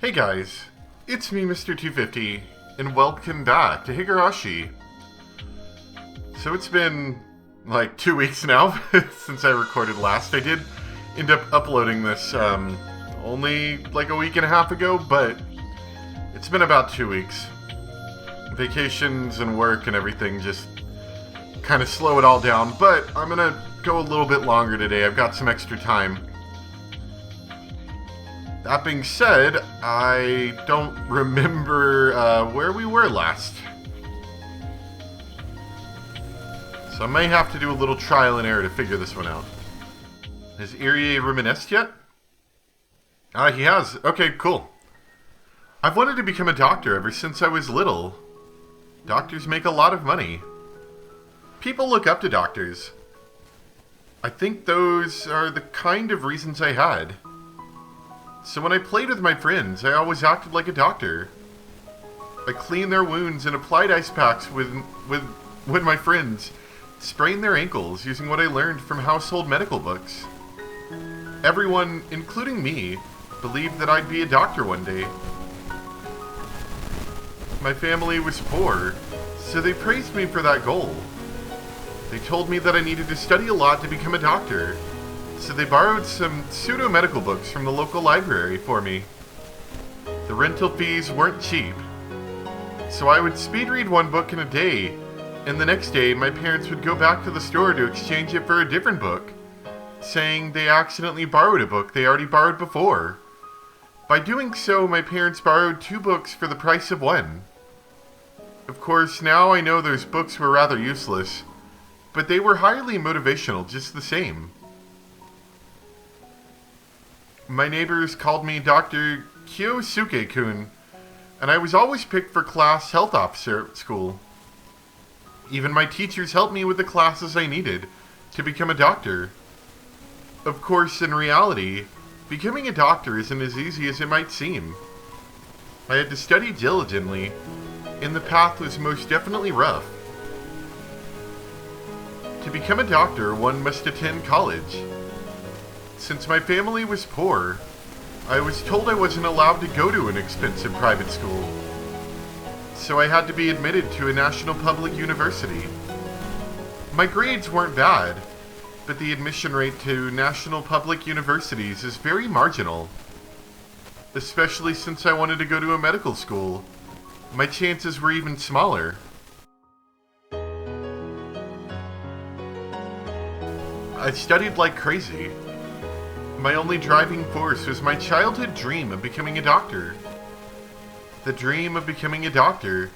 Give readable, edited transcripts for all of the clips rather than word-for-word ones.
Hey guys, it's me Mr. 250, and welcome back to Higurashi. So it's been like 2 weeks now since I recorded last. I did end up uploading this only like a week and a half ago, but it's been about 2 weeks. Vacations and work and everything just kind of slow it all down, but I'm gonna go a little bit longer today. I've got some extra time. That being said, I don't remember where we were last. So I may have to do a little trial and error to figure this one out. Has Irie reminisced yet? He has. Okay, cool. I've wanted to become a doctor ever since I was little. Doctors make a lot of money. People look up to doctors. I think those are the kind of reasons I had. So when I played with my friends, I always acted like a doctor. I cleaned their wounds and applied ice packs with my friends sprained their ankles using what I learned from household medical books. Everyone, including me, believed that I'd be a doctor one day. My family was poor, so they praised me for that goal. They told me that I needed to study a lot to become a doctor. So they borrowed some pseudo-medical books from the local library for me. The rental fees weren't cheap, so I would speed read one book in a day, and the next day my parents would go back to the store to exchange it for a different book, saying they accidentally borrowed a book they already borrowed before. By doing so, my parents borrowed 2 books for the price of 1. Of course, now I know those books were rather useless, but they were highly motivational just the same. My neighbors called me Dr. Kyosuke-kun, and I was always picked for class health officer at school. Even my teachers helped me with the classes I needed to become a doctor. Of course, in reality, becoming a doctor isn't as easy as it might seem. I had to study diligently, and the path was most definitely rough. To become a doctor, one must attend college. Since my family was poor, I was told I wasn't allowed to go to an expensive private school. So I had to be admitted to a national public university. My grades weren't bad, but the admission rate to national public universities is very marginal. Especially since I wanted to go to a medical school, my chances were even smaller. I studied like crazy. My only driving force was my childhood dream of becoming a doctor. The dream of becoming a doctor,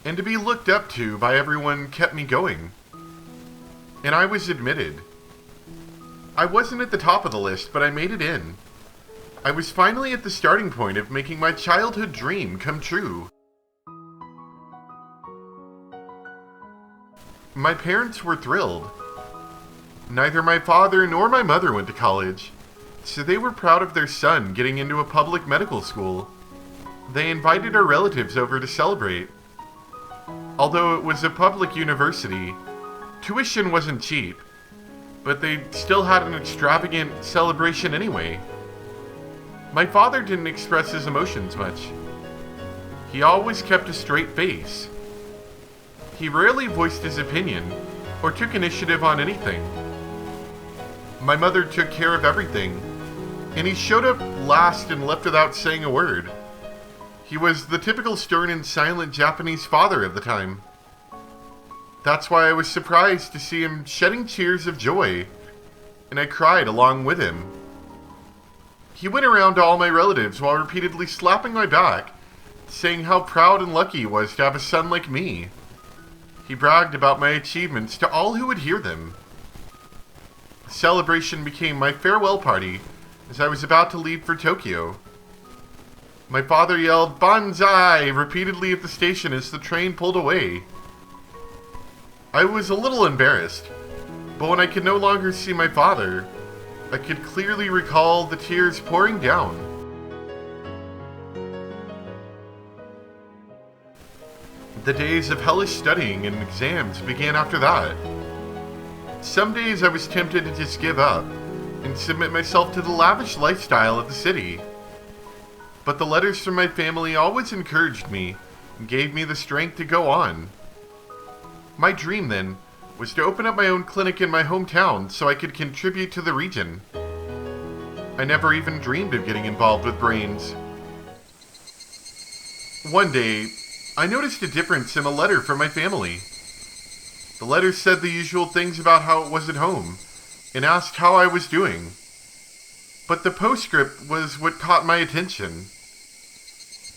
and to be looked up to by everyone, kept me going. And I was admitted. I wasn't at the top of the list, but I made it in. I was finally at the starting point of making my childhood dream come true. My parents were thrilled. Neither my father nor my mother went to college, so they were proud of their son getting into a public medical school. They invited our relatives over to celebrate. Although it was a public university, tuition wasn't cheap, but they still had an extravagant celebration anyway. My father didn't express his emotions much. He always kept a straight face. He rarely voiced his opinion or took initiative on anything. My mother took care of everything, and he showed up last and left without saying a word. He was the typical stern and silent Japanese father of the time. That's why I was surprised to see him shedding tears of joy, and I cried along with him. He went around to all my relatives while repeatedly slapping my back, saying how proud and lucky he was to have a son like me. He bragged about my achievements to all who would hear them. The celebration became my farewell party as I was about to leave for Tokyo. My father yelled "Banzai" repeatedly at the station as the train pulled away. I was a little embarrassed, but when I could no longer see my father, I could clearly recall the tears pouring down. The days of hellish studying and exams began after that. Some days I was tempted to just give up and submit myself to the lavish lifestyle of the city. But the letters from my family always encouraged me and gave me the strength to go on. My dream, then, was to open up my own clinic in my hometown so I could contribute to the region. I never even dreamed of getting involved with brains. One day, I noticed a difference in a letter from my family. The letter said the usual things about how it was at home, and asked how I was doing. But the postscript was what caught my attention.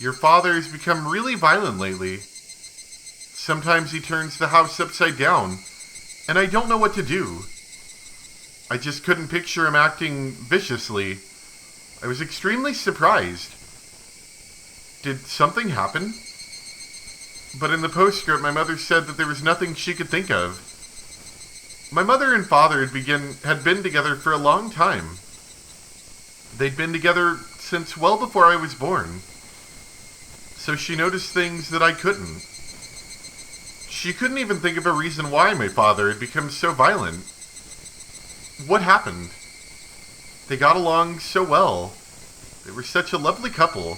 Your father has become really violent lately. Sometimes he turns the house upside down, and I don't know what to do. I just couldn't picture him acting viciously. I was extremely surprised. Did something happen? But in the postscript, my mother said that there was nothing she could think of. My mother and father had been together for a long time. They'd been together since well before I was born. So she noticed things that I couldn't. She couldn't even think of a reason why my father had become so violent. What happened? They got along so well. They were such a lovely couple.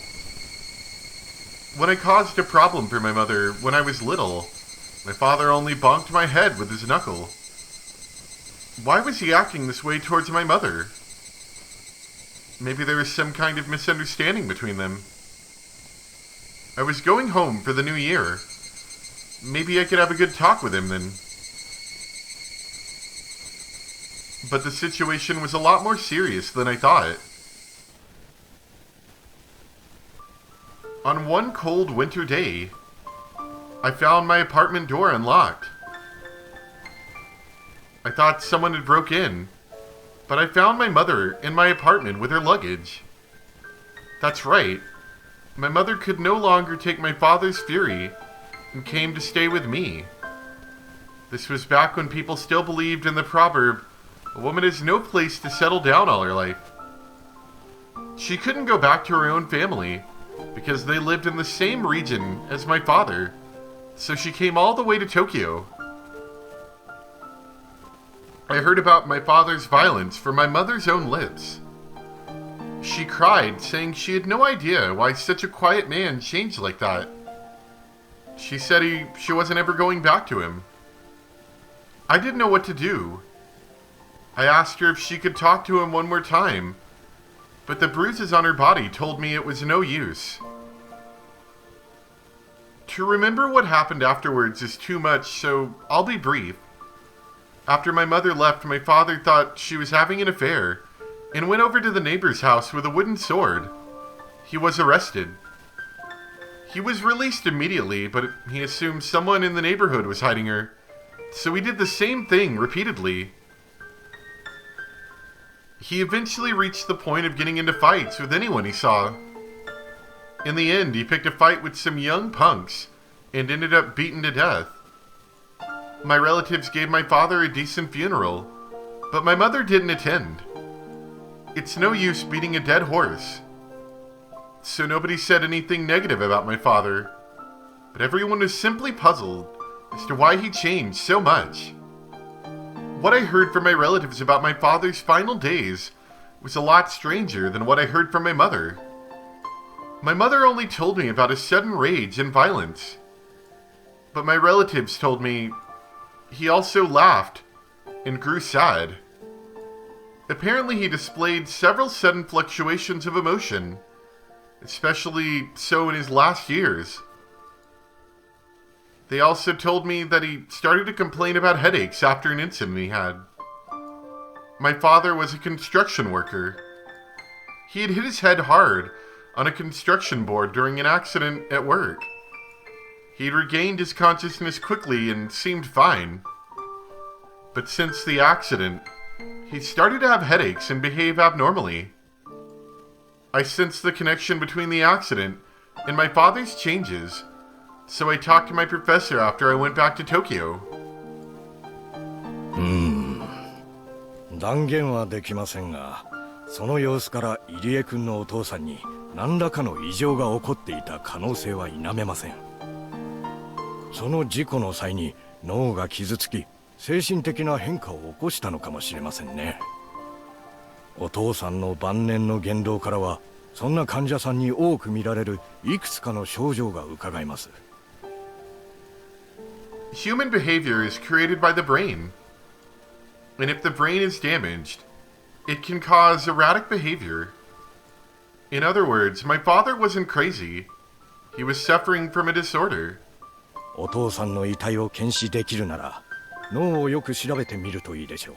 When I caused a problem for my mother when I was little, my father only bonked my head with his knuckle. Why was he acting this way towards my mother? Maybe there was some kind of misunderstanding between them. I was going home for the new year. Maybe I could have a good talk with him then. But the situation was a lot more serious than I thought. On one cold winter day, I found my apartment door unlocked. I thought someone had broke in, but I found my mother in my apartment with her luggage. That's right, my mother could no longer take my father's fury and came to stay with me. This was back when people still believed in the proverb, a woman has no place to settle down all her life. She couldn't go back to her own family because they lived in the same region as my father, so she came all the way to Tokyo. I heard about my father's violence from my mother's own lips. She cried, saying she had no idea why such a quiet man changed like that. She said she wasn't ever going back to him. I didn't know what to do. I asked her if she could talk to him one more time, but the bruises on her body told me it was no use. To remember what happened afterwards is too much, so I'll be brief. After my mother left, my father thought she was having an affair and went over to the neighbor's house with a wooden sword. He was arrested. He was released immediately, but he assumed someone in the neighborhood was hiding her, so he did the same thing repeatedly. He eventually reached the point of getting into fights with anyone he saw. In the end, he picked a fight with some young punks and ended up beaten to death. My relatives gave my father a decent funeral, but my mother didn't attend. It's no use beating a dead horse. So nobody said anything negative about my father, but everyone was simply puzzled as to why he changed so much. What I heard from my relatives about my father's final days was a lot stranger than what I heard from my mother. My mother only told me about his sudden rage and violence, but my relatives told me he also laughed and grew sad. Apparently he displayed several sudden fluctuations of emotion, especially so in his last years. They also told me that he started to complain about headaches after an incident he had. My father was a construction worker. He had hit his head hard on a construction board during an accident at work. He had regained his consciousness quickly and seemed fine. But since the accident, he started to have headaches and behave abnormally. I sensed the connection between the accident and my father's changes, so I talked to my professor after I went back to Tokyo. 断言はできませんが、その様子から入江君のお父さんに何らかの異常が起こっていた可能性は否めません。その事故の際に脳が傷つき、精神的な変化を起こしたのかもしれませんね。お父さんの晩年の言動からはそんな患者さんに多く見られるいくつかの症状が伺えます。 Human behavior is created by the brain. And if the brain is damaged, it can cause erratic behavior. In other words, my father wasn't crazy. He was suffering from a disorder. お父さんの遺体を検視できるなら脳をよく調べてみるといいでしょう。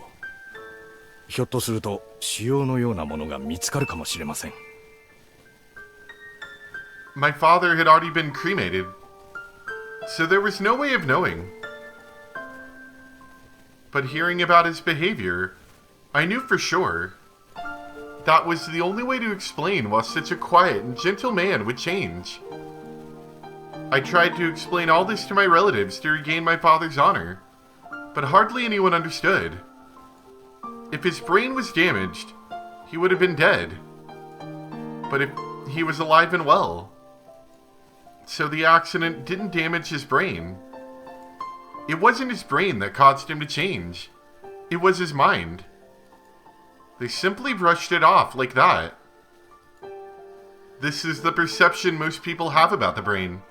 ひょっとすると腫瘍のようなものが見つかるかもしれません。 My father had already been cremated, so there was no way of knowing. But hearing about his behavior, I knew for sure. That was the only way to explain why such a quiet and gentle man would change. I tried to explain all this to my relatives to regain my father's honor, but hardly anyone understood. If his brain was damaged, he would have been dead. But if he was alive and well, so the accident didn't damage his brain. It wasn't his brain that caused him to change. It was his mind. They simply brushed it off like that. This is the perception most people have about the brain.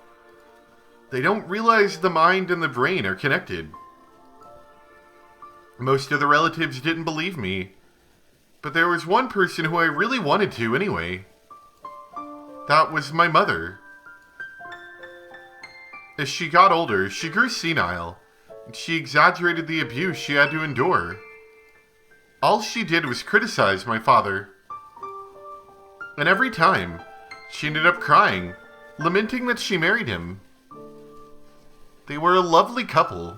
They don't realize the mind and the brain are connected. Most of the relatives didn't believe me, but there was one person who I really wanted to anyway. That was my mother. As she got older, she grew senile, and she exaggerated the abuse she had to endure. All she did was criticize my father. And every time, she ended up crying, lamenting that she married him. They were a lovely couple.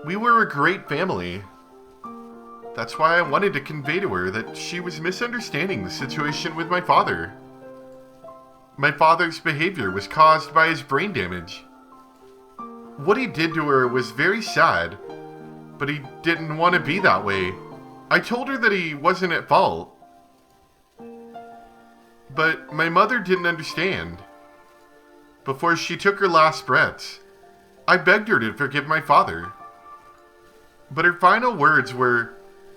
We were a great family. That's why I wanted to convey to her that she was misunderstanding the situation with my father. My father's behavior was caused by his brain damage. What he did to her was very sad, but he didn't want to be that way. I told her that he wasn't at fault. But my mother didn't understand. Before she took her last breaths, I begged her to forgive my father. But her final words were,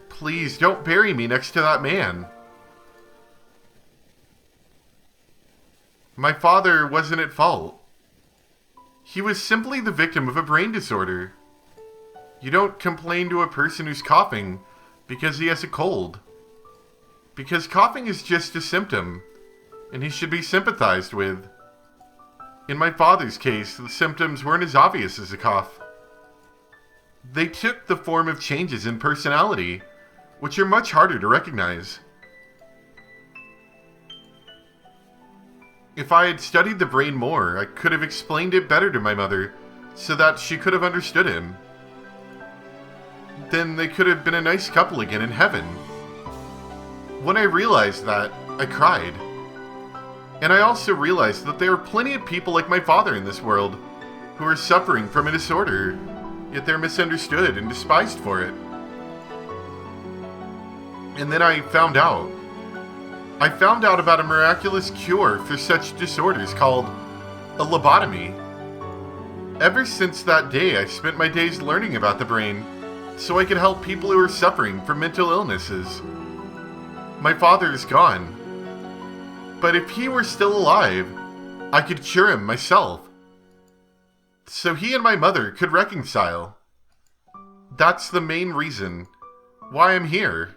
"Please don't bury me next to that man." My father wasn't at fault. He was simply the victim of a brain disorder. You don't complain to a person who's coughing because he has a cold. Because coughing is just a symptom, and he should be sympathized with. In my father's case, the symptoms weren't as obvious as a cough. They took the form of changes in personality, which are much harder to recognize. If I had studied the brain more, I could have explained it better to my mother, so that she could have understood him. Then they could have been a nice couple again in heaven. When I realized that, I cried. And I also realized that there are plenty of people like my father in this world, who are suffering from a disorder, yet they're misunderstood and despised for it. And then I found out. I found out about a miraculous cure for such disorders called a lobotomy. Ever since that day, I spent my days learning about the brain, so I could help people who are suffering from mental illnesses. My father is gone. But if he were still alive, I could cure him myself. So he and my mother could reconcile. That's the main reason why I'm here.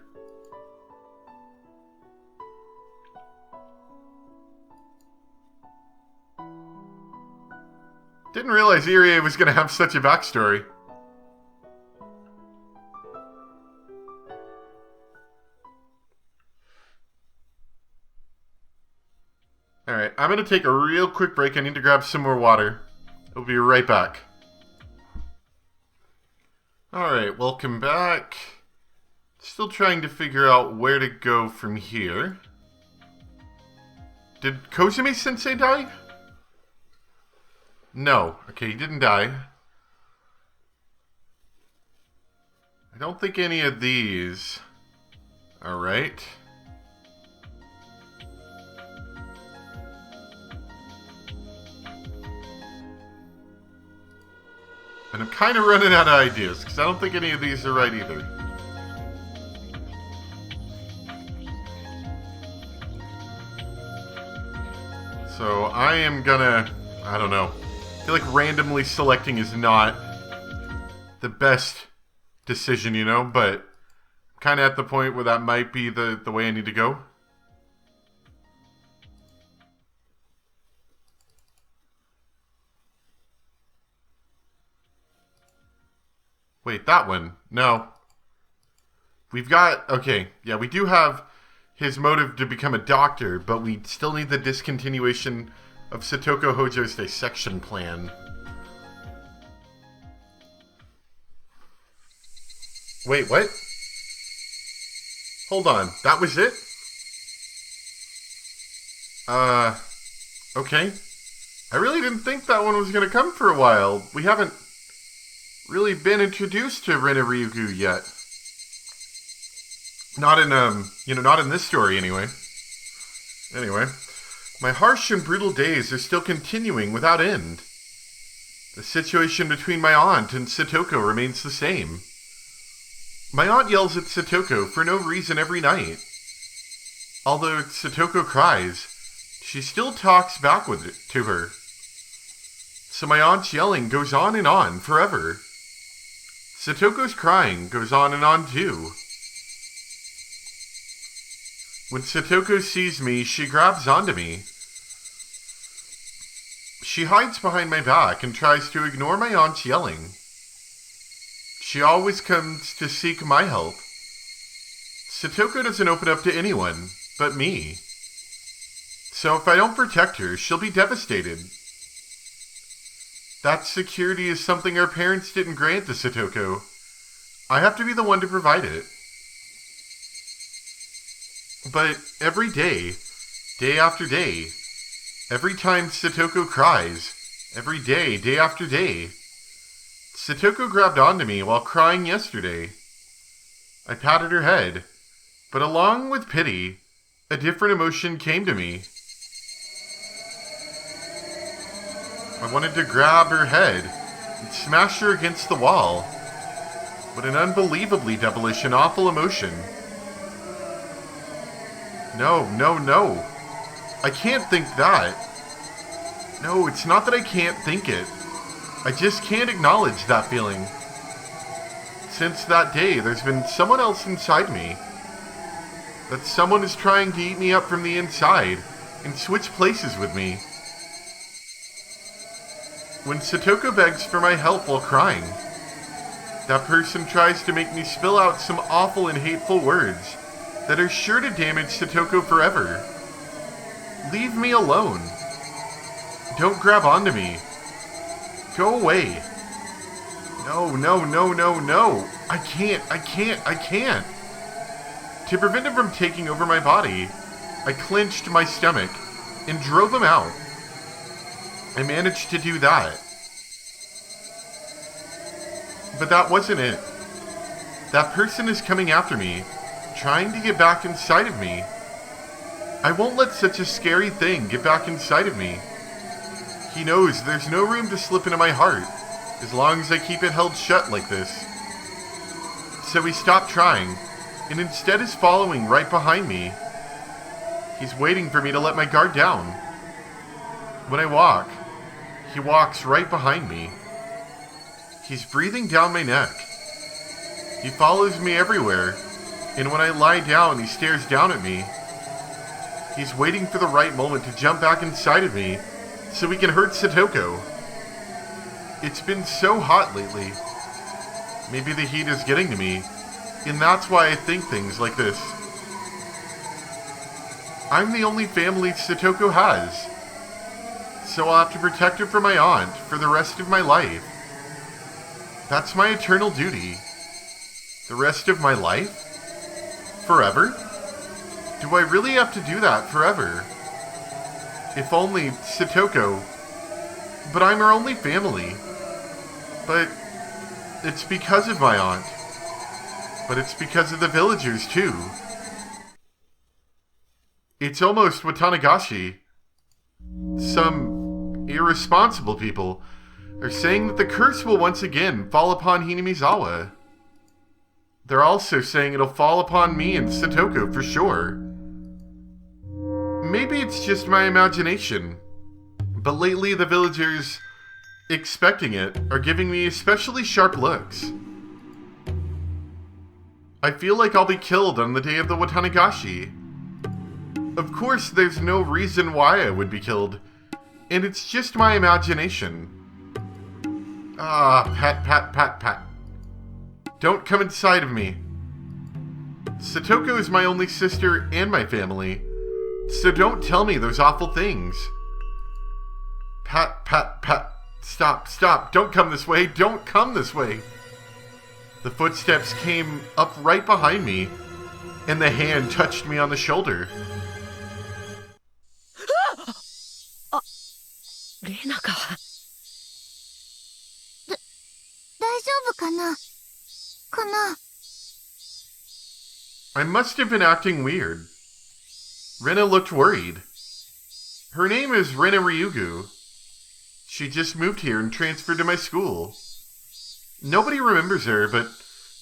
Didn't realize Irie was going to have such a backstory. Alright, I'm going to take a real quick break. I need to grab some more water. I'll be right back. Alright, welcome back. Still trying to figure out where to go from here. Did Kozume-sensei die? No. Okay, he didn't die. I don't think any of these are right. And I'm kind of running out of ideas, because I don't think any of these are right either. So I am gonna, I don't know. I feel like randomly selecting is not the best decision, you know, but kind of at the point where that might be the way I need to go. Wait, that one? No. We've got, okay, yeah, we do have his motive to become a doctor, but we still need the discontinuation of Satoko Hojo's dissection plan. Wait, what? Hold on, that was it? Okay. I really didn't think that one was gonna come for a while. We haven't really been introduced to Rena Ryugu yet. Not in, not in this story anyway. Anyway, my harsh and brutal days are still continuing without end. The situation between my aunt and Satoko remains the same. My aunt yells at Satoko for no reason every night. Although Satoko cries, she still talks back to her. So my aunt's yelling goes on and on forever. Satoko's crying goes on and on too. When Satoko sees me, she grabs onto me. She hides behind my back and tries to ignore my aunt's yelling. She always comes to seek my help. Satoko doesn't open up to anyone but me. So if I don't protect her, she'll be devastated. That security is something our parents didn't grant to Satoko. I have to be the one to provide it. But every day, day after day, every time Satoko cries, every day, day after day, Satoko grabbed onto me while crying yesterday. I patted her head, but along with pity, a different emotion came to me. I wanted to grab her head and smash her against the wall. What an unbelievably devilish and awful emotion. No, no, no. I can't think that. No, it's not that I can't think it. I just can't acknowledge that feeling. Since that day, there's been someone else inside me. That someone is trying to eat me up from the inside and switch places with me. When Satoko begs for my help while crying, that person tries to make me spill out some awful and hateful words that are sure to damage Satoko forever. Leave me alone. Don't grab onto me. Go away. No, no, no, no, no. I can't. To prevent him from taking over my body, I clenched my stomach and drove him out. I managed to do that. But that wasn't it. That person is coming after me, trying to get back inside of me. I won't let such a scary thing get back inside of me. He knows there's no room to slip into my heart, as long as I keep it held shut like this. So he stopped trying, and instead is following right behind me. He's waiting for me to let my guard down. When I walk, he walks right behind me. He's breathing down my neck. He follows me everywhere, and when I lie down, he stares down at me. He's waiting for the right moment to jump back inside of me so he can hurt Satoko. It's been so hot lately. Maybe the heat is getting to me, and that's why I think things like this. I'm the only family Satoko has, so I'll have to protect her from my aunt for the rest of my life. That's my eternal duty. The rest of my life? Forever? Do I really have to do that forever? If only Satoko. But I'm her only family. But it's because of my aunt. But it's because of the villagers, too. It's almost Watanagashi. Some irresponsible people are saying that the curse will once again fall upon Hinamizawa. They're also saying it'll fall upon me and Satoko for sure. Maybe it's just my imagination, but lately the villagers expecting it are giving me especially sharp looks. I feel like I'll be killed on the day of the Watanagashi. Of course, there's no reason why I would be killed, and it's just my imagination. Ah, pat, pat, pat, pat. Don't come inside of me. Satoko is my only sister and my family, so don't tell me those awful things. Pat, pat, pat. Stop, stop. Don't come this way. Don't come this way. The footsteps came up right behind me, and the hand touched me on the shoulder. レナか。大丈夫かなI must have been acting weird. Rena looked worried. Her name is Rena Ryugu. She just moved here and transferred to my school. Nobody remembers her, but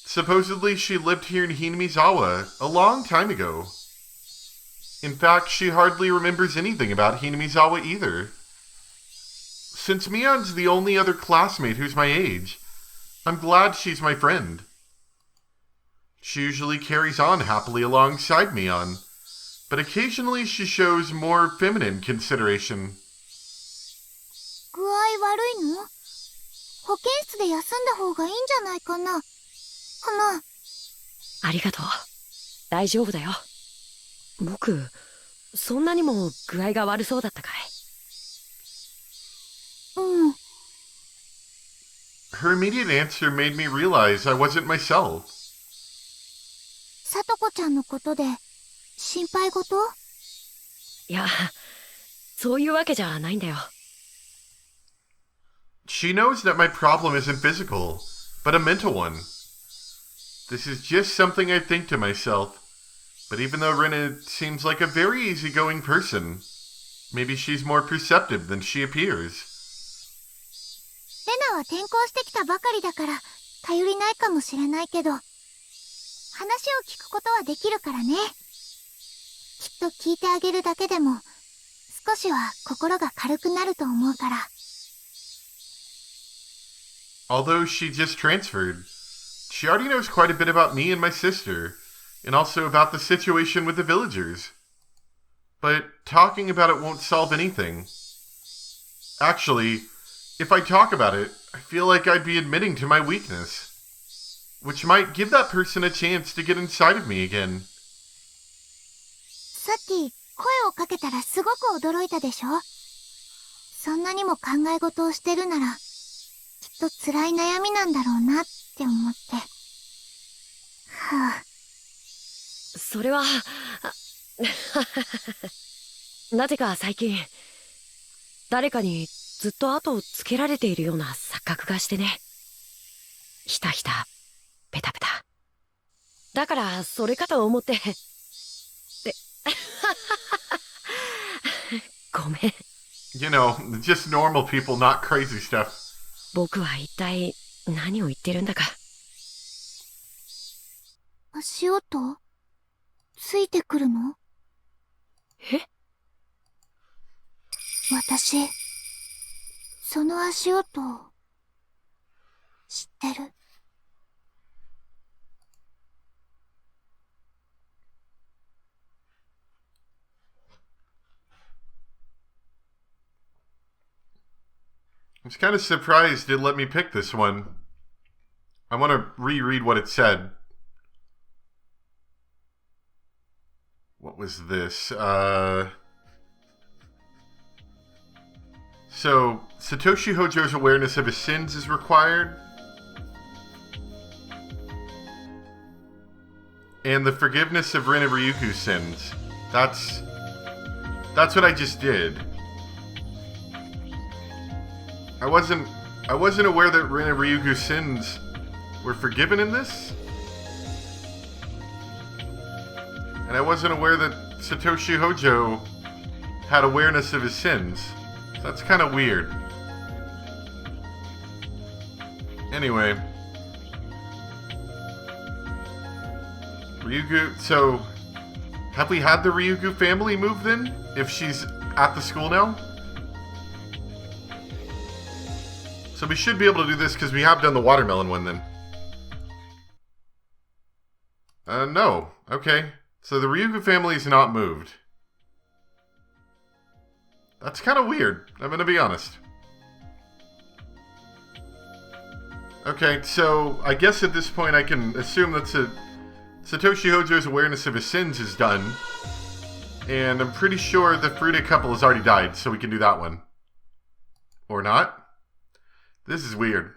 supposedly she lived here in Hinamizawa a long time ago. In fact, she hardly remembers anything about Hinamizawa either. Since Mion's the only other classmate who's my age, I'm glad she's my friend. She usually carries on happily alongside Mion, but occasionally she shows more feminine consideration. 具合悪いの？保健室で休んだ方がいいんじゃないかな。ありがとう。大丈夫だよ。僕、そんなにも具合が悪そうだったかい？うん。Her immediate answer made me realize I wasn't myself. さとこちゃんのことで心配事？いや、そういうわけじゃないんだよ。She knows that my problem isn't physical, but a mental one. This is just something I think to myself. But even though Rena seems like a very easygoing person, maybe she's more perceptive than she appears. レナは転校してきたばかりだから頼りないかもしれないけど、話を聞くことはできるからね。きっと聞いてあげるだけでも少しは心が軽くなると思うから。Although she just transferred, she already knows quite a bit about me and my sister, and also about the situation with the villagers. But talking about it won't solve anything. Actually, if I talk about it, I feel like I'd be admitting to my weakness, which might give that person a chance to get inside of me again. さっき声をかけたらすごく驚いたでしょ？そんなにも考え事をしてるなら、きっと辛い悩みなんだろうなって思って。はぁ。それは、なぜか最近、誰かにずっと後をつけられているような錯覚がしてね。ひたひた、ペタペタ。だから、それかと思って、ごめん。You know, just normal people, not crazy stuff. 僕は一体何を言ってるんだか。足音？ついてくるの？え？私、その足音、知ってる。I was kind of surprised it let me pick this one. I want to reread what it said. What was this? So, Satoshi Hojo's awareness of his sins is required. And the forgiveness of Rena Ryuku's sins. That's what I just did. I wasn't aware that Rena Ryugu's sins were forgiven in this. And I wasn't aware that Satoshi Hojo had awareness of his sins. So that's kind of weird. Anyway. Ryugu, so have we had the Ryugu family move then? If she's at the school now? So we should be able to do this because we have done the watermelon one then. No. Okay. So the Ryugu family is not moved. That's kind of weird, I'm gonna be honest. Okay, so I guess at this point I can assume that Satoshi Hojo's awareness of his sins is done. And I'm pretty sure the Fruita couple has already died, so we can do that one. Or not? This is weird.